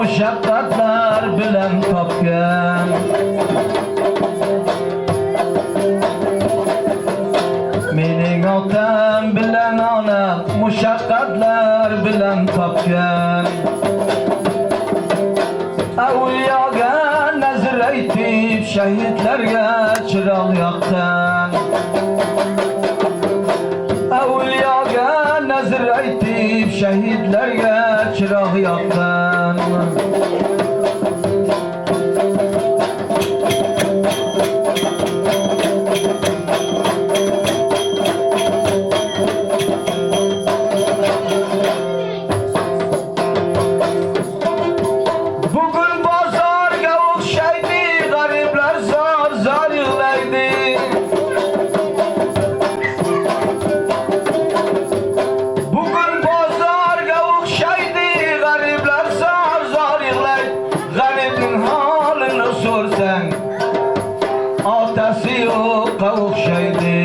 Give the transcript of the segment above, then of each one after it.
mushaqqatlar bilan topgan. Mening otam bilan onam mushaqqatlar bilan topgan. Avliyoga nazr aytib shahidlarga chiroq yoqqan. Avliyoga nazr aytib shahidlarga chiroq yoqqan. Otası yo'qqa o'xshaydi.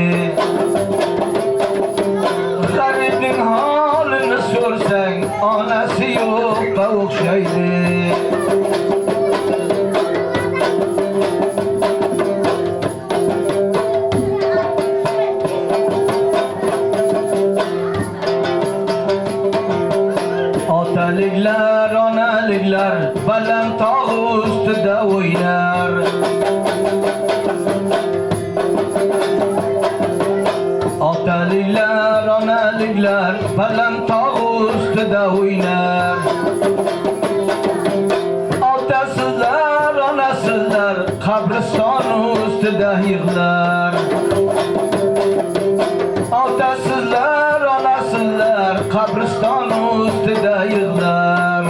G'aribning holini so'rsang, onasi yo'qqa o'xshaydi. Otaliklar, onaliklar baland tog' ustida o'ynar. Otaliklar, onaliklar baland tog' ustida o'ynar. Otasizlar, onasizlar qabriston ustida yig'lar. Otasizlar, onasizlar qabriston ustida yig'lar.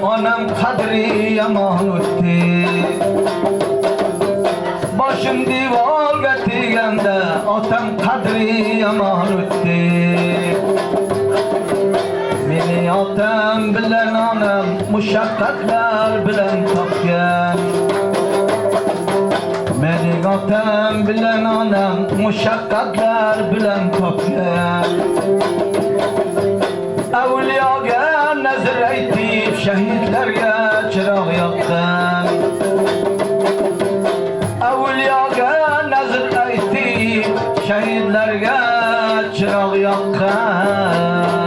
Onam qadri yomon o'tdi. Boshim devorga teganda otam qadri yomon o'tdi. Meni otam bilan onam mushaqqatlar bilan topgan. Meni otam bilan onam mushaqqatlar bilan topgan. Avliyoga nazr aytib shahidlarga chiroq yoqqan. Avliyoga nazr aytib shahidlarga chiroq yoqqan.